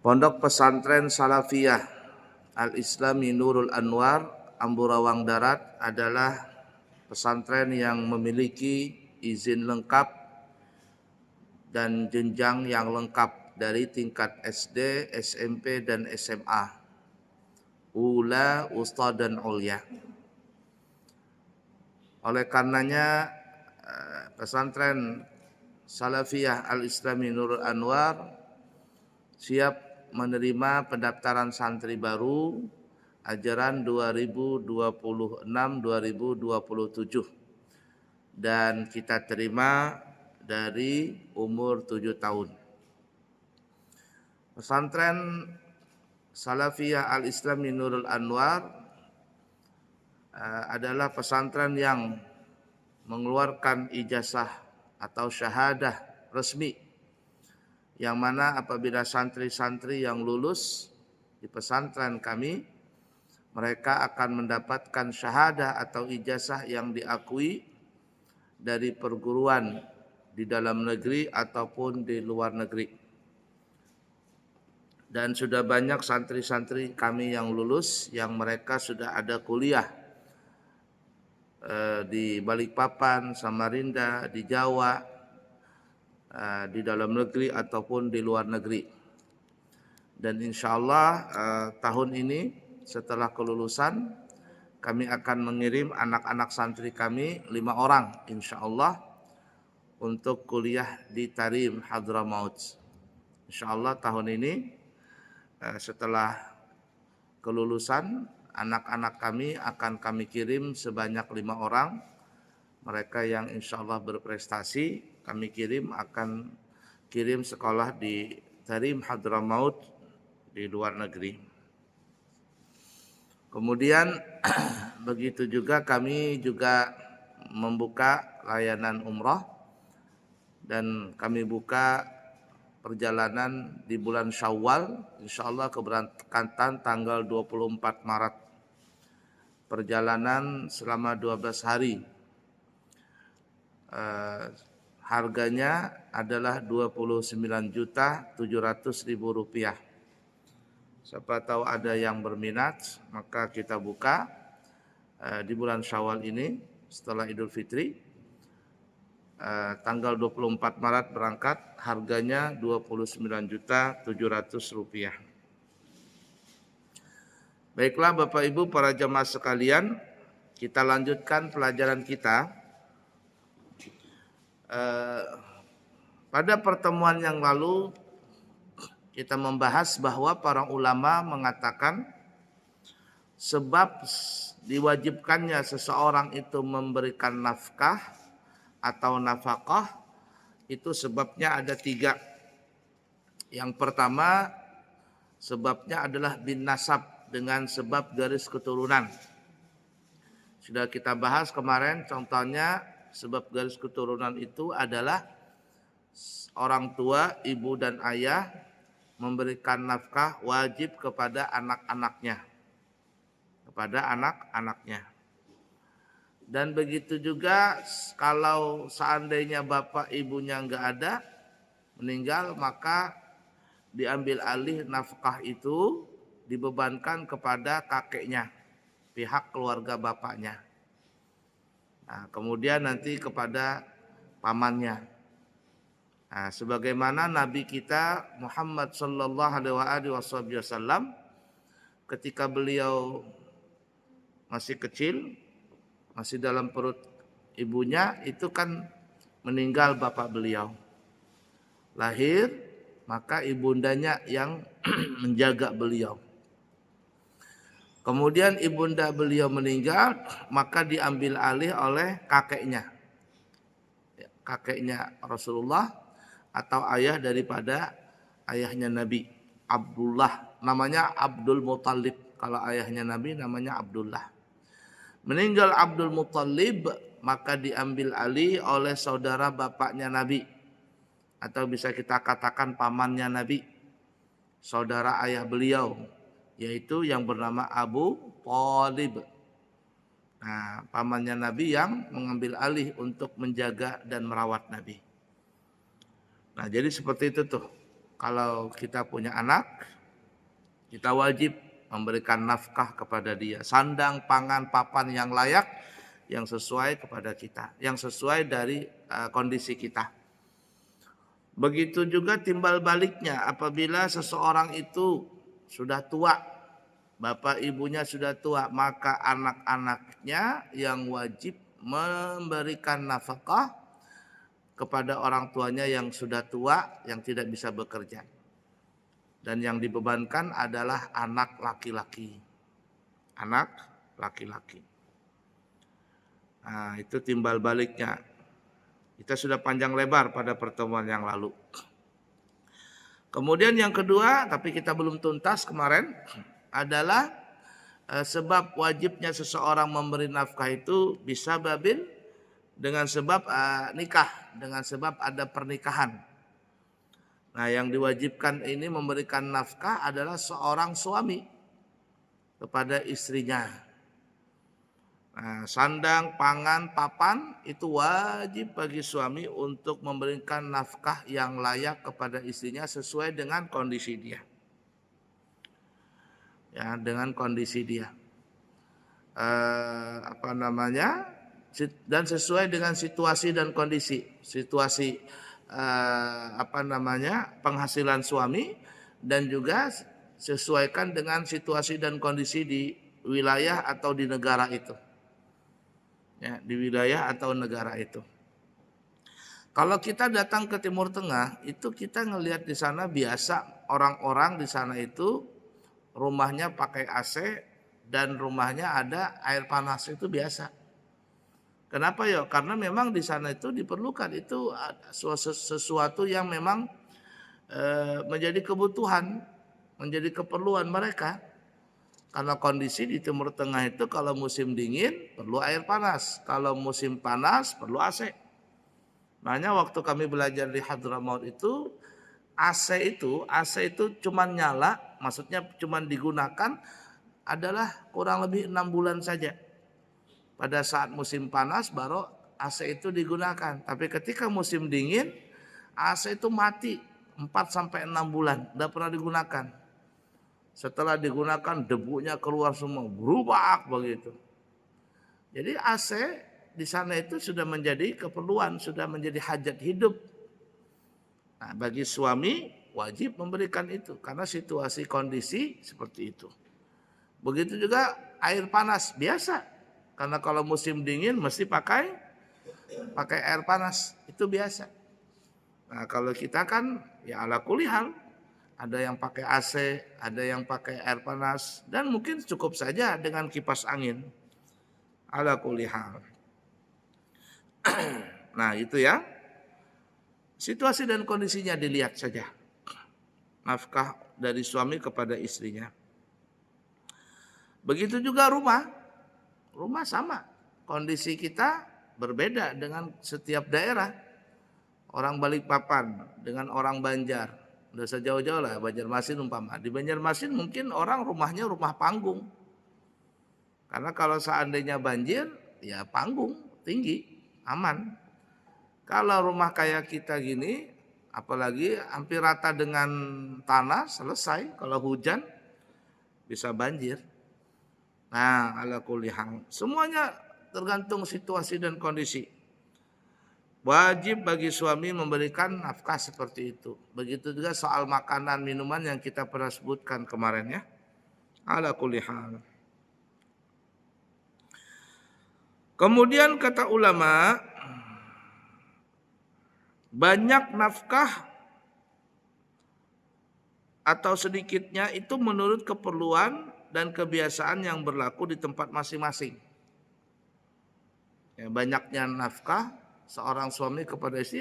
Pondok Pesantren Salafiyah Al-Islami Nurul Anwar Amburawang Darat adalah pesantren yang memiliki izin lengkap dan jenjang yang lengkap dari tingkat SD, SMP, dan SMA, Ula, Wusta, dan Ulya. Oleh karenanya pesantren Salafiyah Al-Islami Nurul Anwar siap menerima pendaftaran santri baru ajaran 2026-2027 dan kita terima dari umur 7 tahun. Pesantren Salafiyah Al-Islami Nurul Anwar adalah pesantren yang mengeluarkan ijazah atau syahadah resmi, yang mana apabila santri-santri yang lulus di pesantren kami, mereka akan mendapatkan syahadah atau ijazah yang diakui dari perguruan di dalam negeri ataupun di luar negeri. Dan sudah banyak santri-santri kami yang lulus, yang mereka sudah ada kuliah di Balikpapan, Samarinda, di Jawa, di dalam negeri ataupun di luar negeri. Dan insya Allah tahun ini setelah kelulusan kami akan mengirim anak-anak santri kami 5 orang insya Allah untuk kuliah di Tarim Hadramaut. Insya Allah tahun ini setelah kelulusan anak-anak kami akan kami kirim sebanyak 5 orang. Mereka yang insya Allah berprestasi kami akan kirim sekolah di Tarim Hadramaut di luar negeri. Kemudian begitu juga kami juga membuka layanan umrah dan kami buka perjalanan di bulan Syawal, insya Allah keberangkatan tanggal 24 Maret. Perjalanan selama 12 hari. Harganya adalah Rp29.700.000. Siapa tahu ada yang berminat, maka kita buka di bulan Syawal ini setelah Idul Fitri. Tanggal 24 Maret berangkat, harganya Rp29.700.000. Baiklah Bapak Ibu para jemaah sekalian, kita lanjutkan pelajaran kita. Pada pertemuan yang lalu kita membahas bahwa para ulama mengatakan sebab diwajibkannya seseorang itu memberikan nafkah atau nafkah itu sebabnya ada 3. Yang pertama sebabnya adalah bin nasab, dengan sebab garis keturunan. Sudah kita bahas kemarin, contohnya sebab garis keturunan itu adalah orang tua, ibu dan ayah memberikan nafkah wajib kepada anak-anaknya. Dan begitu juga kalau seandainya bapak ibunya enggak ada, meninggal, maka diambil alih nafkah itu dibebankan kepada kakeknya, pihak keluarga bapaknya. Nah, kemudian nanti kepada pamannya. Nah, sebagaimana Nabi kita Muhammad sallallahu alaihi wasallam ketika beliau masih kecil, masih dalam perut ibunya, itu kan meninggal bapak beliau. Lahir, maka ibundanya yang menjaga beliau. Kemudian ibunda beliau meninggal, maka diambil alih oleh kakeknya. Kakeknya Rasulullah atau ayah daripada ayahnya Nabi, Abdullah. Namanya Abdul Muttalib. Kalau ayahnya Nabi namanya Abdullah. Meninggal Abdul Muttalib, maka diambil alih oleh saudara bapaknya Nabi. Atau bisa kita katakan pamannya Nabi. Saudara ayah beliau, yaitu yang bernama Abu Thalib. Nah, pamannya Nabi yang mengambil alih untuk menjaga dan merawat Nabi. Nah, jadi seperti itu tuh. kalau kita punya anak, kita wajib memberikan nafkah kepada dia, sandang, pangan, papan yang layak, yang sesuai kepada kita, yang sesuai dari kondisi kita. Begitu juga timbal baliknya, apabila seseorang itu sudah tua, bapak ibunya sudah tua, maka anak-anaknya yang wajib memberikan nafkah kepada orang tuanya yang sudah tua, yang tidak bisa bekerja. Dan yang dibebankan adalah anak laki-laki. Anak laki-laki. Nah, itu timbal baliknya. Kita sudah panjang lebar pada pertemuan yang lalu. Kemudian yang kedua, tapi kita belum tuntas kemarin, adalah sebab wajibnya seseorang memberi nafkah itu bisa babil dengan sebab nikah, dengan sebab ada pernikahan. Nah, yang diwajibkan ini memberikan nafkah adalah seorang suami kepada istrinya. Nah, sandang, pangan, papan itu wajib bagi suami untuk memberikan nafkah yang layak kepada istrinya sesuai dengan kondisi dia. Ya, dengan kondisi dia. Dan sesuai dengan situasi dan kondisi. Situasi penghasilan suami dan juga sesuaikan dengan situasi dan kondisi di wilayah atau di negara itu. Ya, di wilayah atau negara itu. Kalau kita datang ke Timur Tengah, itu kita ngelihat di sana biasa orang-orang di sana itu rumahnya pakai AC dan rumahnya ada air panas, itu biasa. Kenapa ya? Karena memang di sana itu diperlukan, itu sesuatu yang memang menjadi kebutuhan, menjadi keperluan mereka. Karena kondisi di Timur Tengah itu kalau musim dingin perlu air panas, kalau musim panas perlu AC. Makanya waktu kami belajar di Hadramaut itu AC itu cuma nyala, maksudnya cuma digunakan adalah kurang lebih 6 bulan saja. Pada saat musim panas baru AC itu digunakan. Tapi ketika musim dingin AC itu mati 4-6 bulan, tidak pernah digunakan. Setelah digunakan debunya keluar semua, berubah begitu. Jadi AC di sana itu sudah menjadi keperluan, sudah menjadi hajat hidup. Nah, bagi suami wajib memberikan itu karena situasi kondisi seperti itu. Begitu juga air panas biasa. Karena kalau musim dingin mesti pakai air panas, itu biasa. Nah, kalau kita kan ya ala kulihal, ada yang pakai AC, ada yang pakai air panas, dan mungkin cukup saja dengan kipas angin. Ala kulihal. Nah, itu ya. Situasi dan kondisinya dilihat saja. Nafkah dari suami kepada istrinya. Begitu juga rumah. Rumah sama, kondisi kita berbeda dengan setiap daerah. Orang Balikpapan dengan orang Banjar, udah sejauh-jauh lah, Banjarmasin umpama. Di Banjarmasin mungkin orang rumahnya rumah panggung. Karena kalau seandainya banjir, ya panggung, tinggi, aman. Kalau rumah kayak kita gini, apalagi hampir rata dengan tanah, selesai. Kalau hujan, bisa banjir. Nah, ala kulli hal, semuanya tergantung situasi dan kondisi. Wajib bagi suami memberikan nafkah seperti itu. Begitu juga soal makanan, minuman yang kita pernah sebutkan kemarin ya. Ala kulli hal. Kemudian kata ulama, banyak nafkah atau sedikitnya itu menurut keperluan dan kebiasaan yang berlaku di tempat masing-masing. Ya, banyaknya nafkah seorang suami kepada istri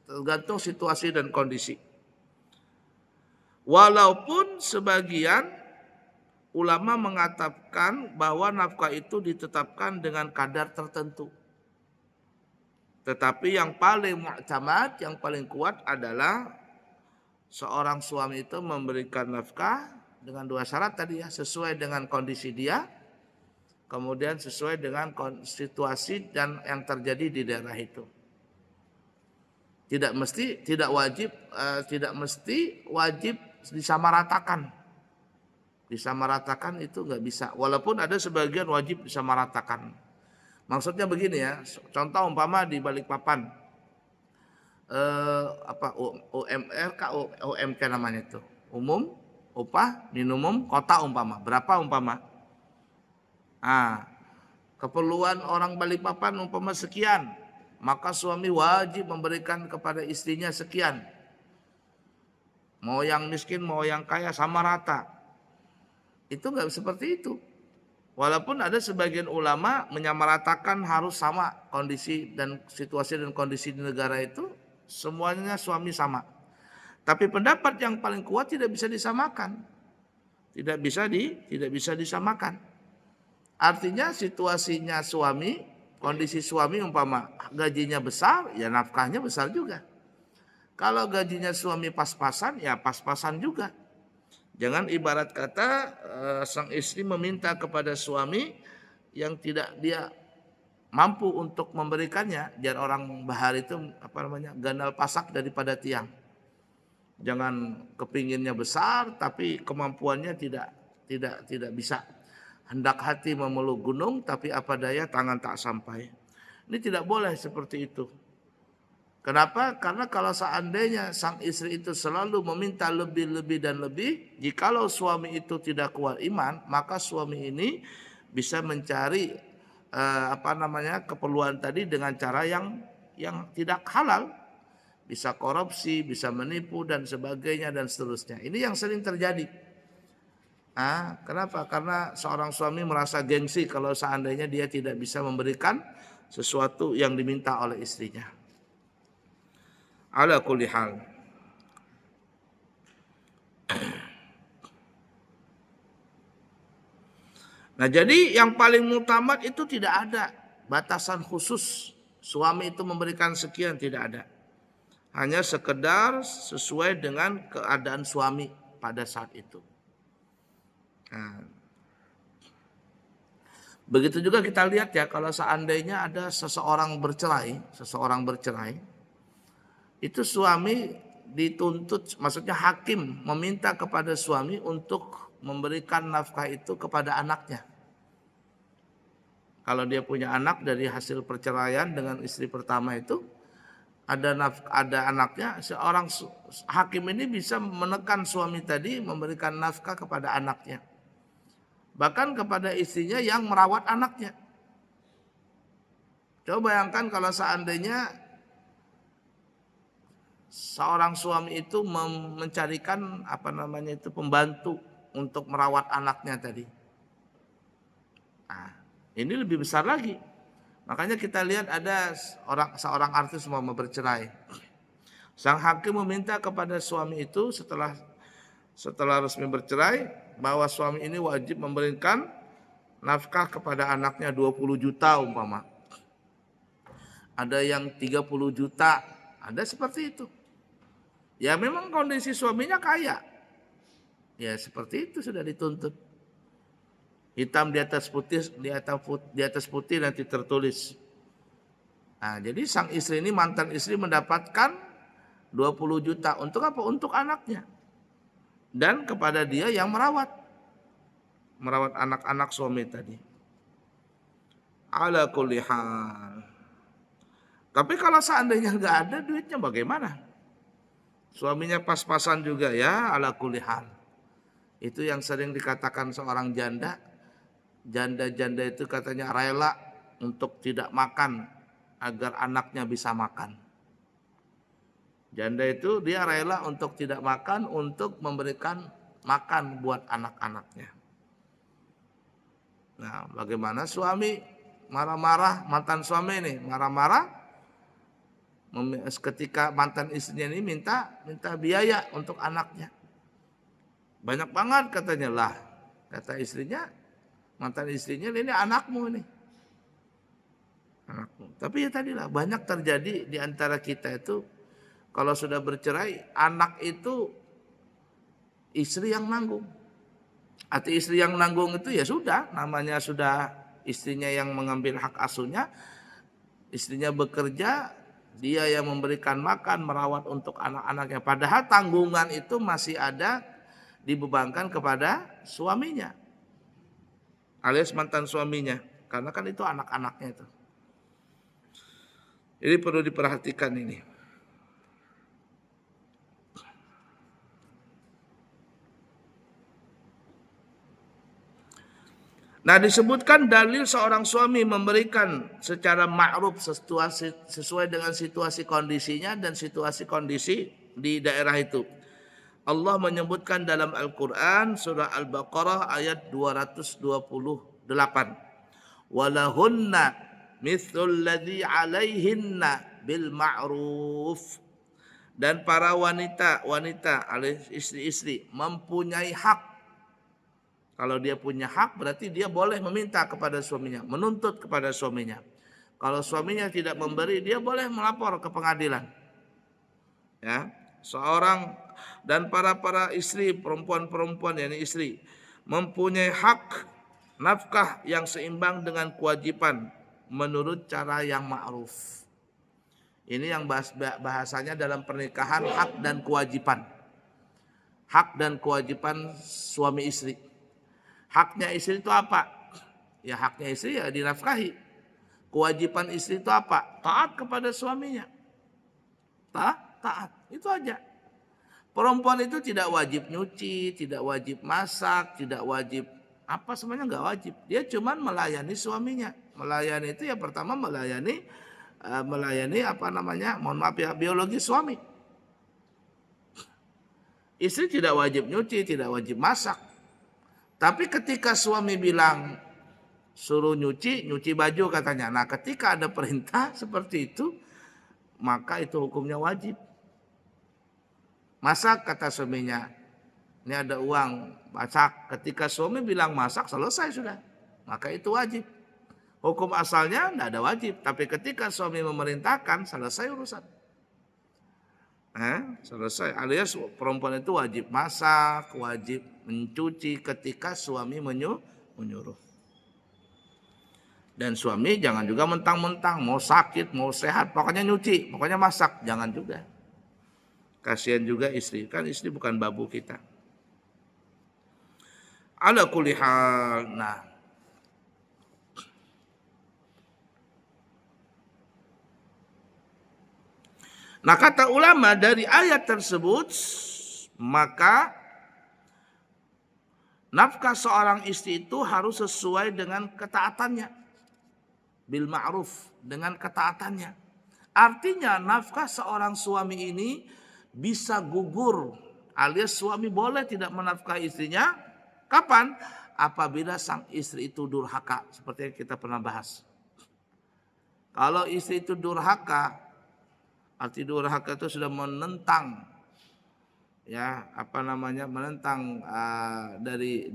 tergantung situasi dan kondisi. Walaupun sebagian ulama mengatakan bahwa nafkah itu ditetapkan dengan kadar tertentu. Tetapi yang paling mu'tamad, yang paling kuat adalah seorang suami itu memberikan nafkah dengan 2 syarat tadi ya, sesuai dengan kondisi dia, kemudian sesuai dengan situasi dan yang terjadi di daerah itu. tidak mesti wajib disamaratakan. Disamaratakan itu nggak bisa. Walaupun ada sebagian wajib disamaratakan. Maksudnya begini ya. Contoh umpama di Balikpapan, UMR UMK namanya itu. Umum, upah minimum kota umpama. Berapa umpama? Keperluan orang Balikpapan umpama sekian, maka suami wajib memberikan kepada istrinya sekian. Mau yang miskin, mau yang kaya sama rata. Itu nggak seperti itu. Walaupun ada sebagian ulama menyamaratakan harus sama kondisi dan situasi dan kondisi di negara itu, semuanya suami sama. Tapi pendapat yang paling kuat tidak bisa disamakan. Tidak bisa disamakan. Artinya situasinya suami, kondisi suami umpama gajinya besar, ya nafkahnya besar juga. Kalau gajinya suami pas-pasan, ya pas-pasan juga. Jangan ibarat kata sang istri meminta kepada suami yang tidak dia mampu untuk memberikannya. Jangan orang bahar itu gandal pasak daripada tiang. Jangan kepinginnya besar tapi kemampuannya tidak bisa. Hendak hati memeluk gunung tapi apa daya tangan tak sampai. Ini tidak boleh seperti itu. Kenapa? Karena kalau seandainya sang istri itu selalu meminta lebih dan lebih, jikalau suami itu tidak kuat iman, maka suami ini bisa mencari keperluan tadi dengan cara yang tidak halal, bisa korupsi, bisa menipu dan sebagainya dan seterusnya. Ini yang sering terjadi. Kenapa? Karena seorang suami merasa gengsi kalau seandainya dia tidak bisa memberikan sesuatu yang diminta oleh istrinya. Ala kulli hal. Nah, jadi yang paling mutamat itu tidak ada batasan khusus suami itu memberikan sekian, tidak ada. Hanya sekedar sesuai dengan keadaan suami pada saat itu. Begitu juga kita lihat ya, kalau seandainya ada seseorang bercerai, itu suami dituntut, maksudnya hakim meminta kepada suami untuk memberikan nafkah itu kepada anaknya. Kalau dia punya anak dari hasil perceraian dengan istri pertama itu, ada anaknya, seorang hakim ini bisa menekan suami tadi memberikan nafkah kepada anaknya. Bahkan kepada istrinya yang merawat anaknya. Coba bayangkan kalau seandainya seorang suami itu mencarikan pembantu untuk merawat anaknya tadi. Ini lebih besar lagi. Makanya kita lihat ada seorang artis mau bercerai. Sang hakim meminta kepada suami itu setelah resmi bercerai bahwa suami ini wajib memberikan nafkah kepada anaknya 20 juta umpama. Ada yang 30 juta, ada seperti itu. Ya memang kondisi suaminya kaya. Ya seperti itu sudah dituntut. Hitam di atas putih nanti tertulis. Jadi sang istri ini, mantan istri mendapatkan 20 juta. Untuk apa? Untuk anaknya. Dan kepada dia yang merawat anak-anak suami tadi. Ala kulli hal. Tapi kalau seandainya nggak ada duitnya bagaimana? Suaminya pas-pasan juga ya, ala kulli hal. Itu yang sering dikatakan seorang janda. Janda-janda itu katanya rela untuk tidak makan agar anaknya bisa makan. Janda itu dia rela untuk tidak makan untuk memberikan makan buat anak-anaknya. Nah, bagaimana suami marah-marah, mantan suami ini marah-marah ketika mantan istrinya ini minta biaya untuk anaknya. Banyak banget katanya lah. Kata istrinya, mantan istrinya, ini anakmu ini. Anakmu. Tapi ya tadilah banyak terjadi di antara kita itu kalau sudah bercerai, anak itu istri yang nanggung. Atau istri yang nanggung itu ya sudah, namanya sudah istrinya yang mengambil hak asuhnya, istrinya bekerja, Dia yang memberikan makan, merawat untuk anak-anaknya. Padahal tanggungan itu masih ada dibebankan kepada suaminya, alias mantan suaminya. Karena kan itu anak-anaknya itu. Jadi perlu diperhatikan ini. Nah, disebutkan dalil seorang suami memberikan secara ma'ruf sesuai dengan situasi kondisinya dan situasi kondisi di daerah itu. Allah menyebutkan dalam Al-Quran surah Al-Baqarah ayat 228. Walahunna mithlul ladzi alaihinna bil ma'ruf. Dan para wanita alias istri-istri mempunyai hak. Kalau dia punya hak berarti dia boleh meminta kepada suaminya, menuntut kepada suaminya. Kalau suaminya tidak memberi, dia boleh melapor ke pengadilan. Ya, seorang dan para istri, perempuan-perempuan yakni istri mempunyai hak nafkah yang seimbang dengan kewajiban menurut cara yang ma'ruf. Ini yang bahasanya dalam pernikahan hak dan kewajiban. Hak dan kewajiban suami istri. Haknya istri itu apa? Ya haknya istri ya dinafkahi. Kewajiban istri itu apa? Taat kepada suaminya. Taat. Itu aja. Perempuan itu tidak wajib nyuci, tidak wajib masak, tidak wajib apa semuanya nggak wajib. Dia cuma melayani suaminya. Melayani itu ya pertama melayani apa namanya? Mohon maaf ya, biologi suami. Istri tidak wajib nyuci, tidak wajib masak. Tapi ketika suami bilang suruh nyuci baju katanya. Nah, ketika ada perintah seperti itu, maka itu hukumnya wajib. Masak kata suaminya, ini ada uang, masak. Ketika suami bilang masak, selesai sudah. Maka itu wajib. Hukum asalnya tidak ada wajib. Tapi ketika suami memerintahkan, selesai urusan. Selesai. Alias perempuan itu wajib masak, wajib mencuci ketika suami menyuruh. Dan suami jangan juga mentang-mentang mau sakit, mau sehat, pokoknya nyuci, pokoknya masak, jangan juga. Kasihan juga istri, kan istri bukan babu kita. Ala kulli hal. Nah, kata ulama dari ayat tersebut, maka nafkah seorang istri itu harus sesuai dengan ketaatannya. Bil ma'ruf, dengan ketaatannya. Artinya nafkah seorang suami ini bisa gugur, alias suami boleh tidak menafkahi istrinya. Kapan? Apabila sang istri itu durhaka, seperti yang kita pernah bahas. Kalau istri itu durhaka, arti durhaka itu sudah menentang, ya apa namanya, menentang dari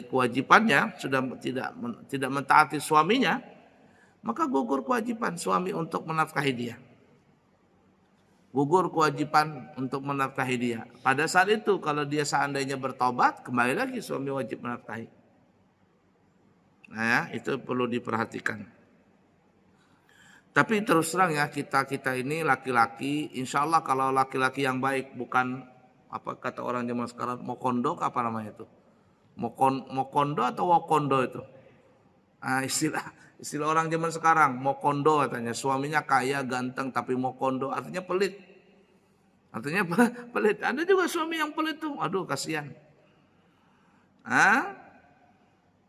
kewajibannya, sudah tidak mentaati suaminya, maka gugur kewajiban suami untuk menafkahi dia. Gugur kewajiban untuk menafkahi dia. Pada saat itu kalau dia seandainya bertobat, kembali lagi suami wajib menafkahi. Nah ya, itu perlu diperhatikan. Tapi terus terang ya, kita ini laki-laki, insya Allah kalau laki-laki yang baik, bukan apa kata orang zaman sekarang, mokondo apa namanya itu, mokondo atau wokondo itu, istilah orang zaman sekarang, mokondo katanya, suaminya kaya ganteng tapi mokondo, artinya pelit, pelit. Ada juga suami yang pelit tuh, aduh kasihan,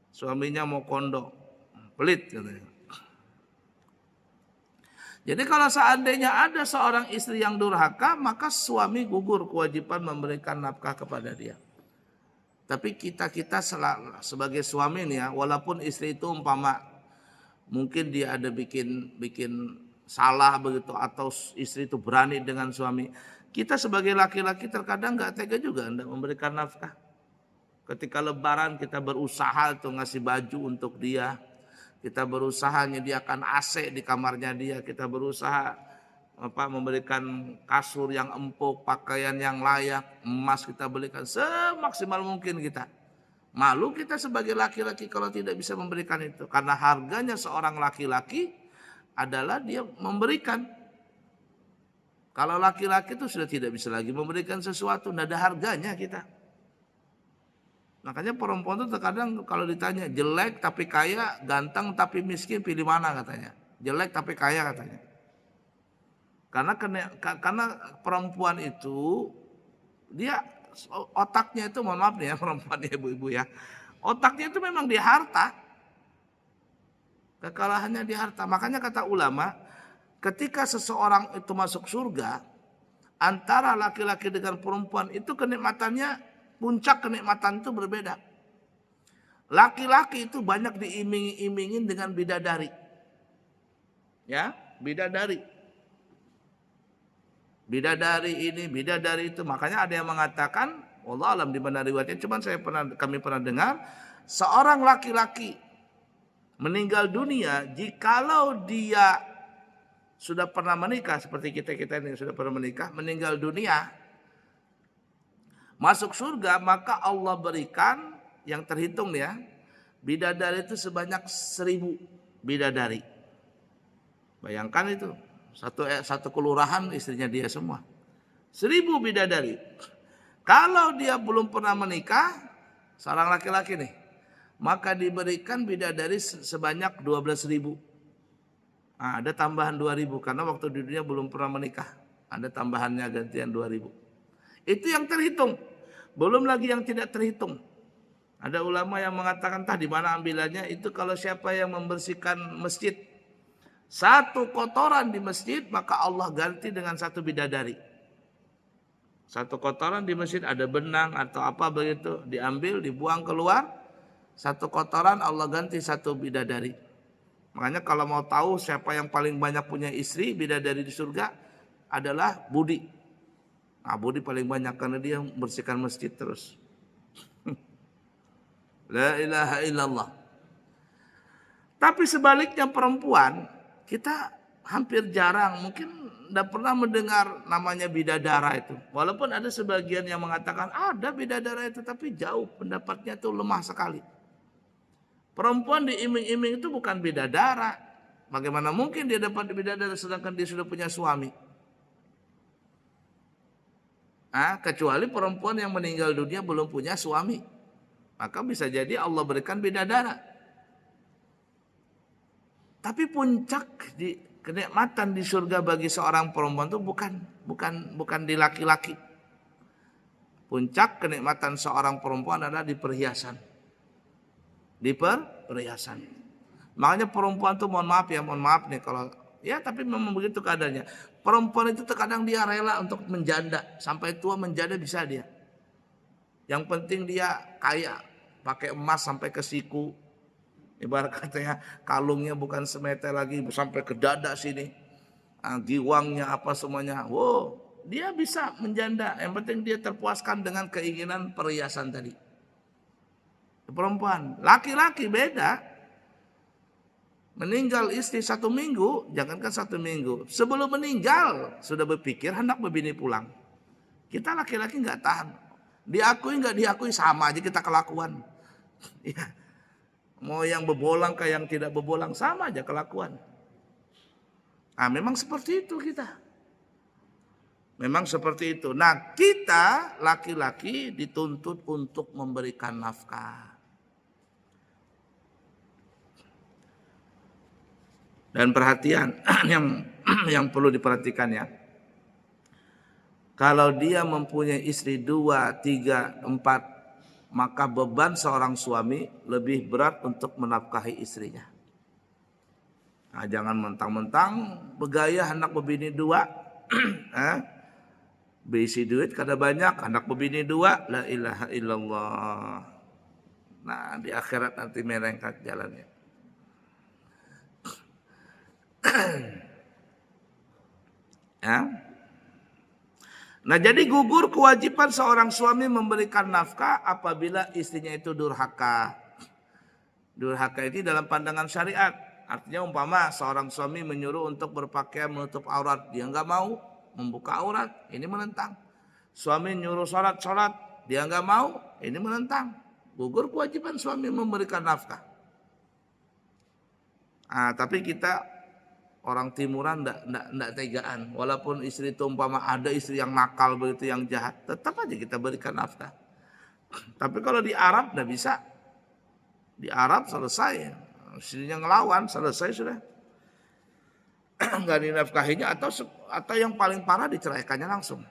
suaminya mokondo, pelit katanya. Jadi kalau seandainya ada seorang istri yang durhaka, maka suami gugur kewajiban memberikan nafkah kepada dia. Tapi kita sebagai suami nih ya, walaupun istri itu umpama mungkin dia ada bikin salah begitu, atau istri itu berani dengan suami, kita sebagai laki-laki terkadang nggak tega juga hendak memberikan nafkah. Ketika lebaran kita berusaha tuh ngasih baju untuk dia. Kita berusaha menyediakan AC di kamarnya dia, kita berusaha memberikan kasur yang empuk, pakaian yang layak, emas kita belikan semaksimal mungkin kita. Malu kita sebagai laki-laki kalau tidak bisa memberikan itu, karena harganya seorang laki-laki adalah dia memberikan. Kalau laki-laki itu sudah tidak bisa lagi memberikan sesuatu, tidak ada harganya kita. Makanya perempuan itu terkadang kalau ditanya jelek tapi kaya, ganteng tapi miskin, pilih mana katanya. Jelek tapi kaya katanya. Karena perempuan itu dia otaknya itu, mohon maaf nih ya perempuan ya ibu-ibu ya. Otaknya itu memang di harta. Kekalahannya di harta. Makanya kata ulama, ketika seseorang itu masuk surga, antara laki-laki dengan perempuan itu kenikmatannya, puncak kenikmatan itu berbeda. Laki-laki itu banyak diiming-imingin dengan bidadari. Ya, bidadari. Bidadari ini, bidadari itu. Makanya ada yang mengatakan, wallah alam di mana riwayatnya, cuman kami pernah dengar, seorang laki-laki meninggal dunia jikalau dia sudah pernah menikah, seperti kita ini sudah pernah menikah, meninggal dunia, masuk surga, maka Allah berikan yang terhitung ya, bidadari itu sebanyak 1000 bidadari. Bayangkan itu, satu kelurahan istrinya dia semua. 1000 bidadari. Kalau dia belum pernah menikah, seorang laki-laki nih, maka diberikan bidadari sebanyak 12.000. Nah, ada tambahan 2.000 karena waktu di dunia belum pernah menikah. Ada tambahannya gantian 2.000. Itu yang terhitung. Belum lagi yang tidak terhitung. Ada ulama yang mengatakan di mana ambilannya itu kalau siapa yang membersihkan masjid. Satu kotoran di masjid maka Allah ganti dengan satu bidadari. Satu kotoran di masjid ada benang atau apa begitu diambil dibuang keluar. Satu kotoran Allah ganti satu bidadari. Makanya kalau mau tahu siapa yang paling banyak punya istri bidadari di surga adalah Budi. Nah, Budi paling banyak karena dia membersihkan masjid terus. La ilaha illallah. Tapi sebaliknya perempuan, kita hampir jarang, mungkin tidak pernah mendengar namanya bidadara itu. Walaupun ada sebagian yang mengatakan ada bidadara itu, tapi jauh pendapatnya itu lemah sekali. Perempuan diiming-iming itu bukan bidadara. Bagaimana mungkin dia dapat bidadara sedangkan dia sudah punya suami? Kecuali perempuan yang meninggal dunia belum punya suami. Maka bisa jadi Allah berikan bidadara. Tapi puncak kenikmatan di surga bagi seorang perempuan itu bukan di laki-laki. Puncak kenikmatan seorang perempuan adalah di perhiasan. Di perhiasan. Makanya perempuan tuh mohon maaf nih kalau ya tapi memang begitu keadaannya. Perempuan itu terkadang dia rela untuk menjanda sampai tua menjanda bisa dia. Yang penting dia kaya, pakai emas sampai ke siku. Ibarat katanya kalungnya bukan semeter lagi sampai ke dada sini. Giwangnya apa semuanya. Wow, dia bisa menjanda. Yang penting dia terpuaskan dengan keinginan perhiasan tadi. Perempuan, laki-laki beda. Meninggal istri 1 minggu, jangankan 1 minggu, sebelum meninggal sudah berpikir hendak berbini pulang. Kita laki-laki nggak tahan, diakui nggak diakui sama aja kita kelakuan. Ya. Mau yang bebolang kayak yang tidak bebolang sama aja kelakuan. Memang seperti itu kita. Memang seperti itu. Nah, kita laki-laki dituntut untuk memberikan nafkah. Dan perhatian yang perlu diperhatikan ya. Kalau dia mempunyai istri 2, 3, 4, maka beban seorang suami lebih berat untuk menafkahi istrinya. Jangan mentang-mentang bergaya hendak berbini 2, berisi duit kada banyak, hendak berbini 2, la ilaha illallah. Nah, di akhirat nanti merengkat jalannya. Ya. Nah, jadi gugur kewajiban seorang suami memberikan nafkah apabila istrinya itu durhaka. Durhaka ini dalam pandangan syariat. Artinya umpama seorang suami menyuruh untuk berpakaian menutup aurat, dia nggak mau membuka aurat, ini menentang. Suami nyuruh sholat, dia nggak mau, ini menentang. Gugur kewajiban suami memberikan nafkah. Tapi kita Orang timuran ndak tegaan. Walaupun istri itu umpama ada istri yang nakal begitu, yang jahat, tetap aja kita berikan nafkah. Tapi kalau di Arab ndak bisa. Di Arab selesai. Istrinya ngelawan, selesai sudah. Nggak dinafkahinya atau yang paling parah diceraikannya langsung.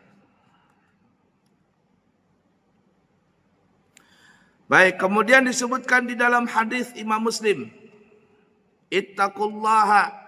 Baik, kemudian disebutkan di dalam hadis Imam Muslim, ittaqullaha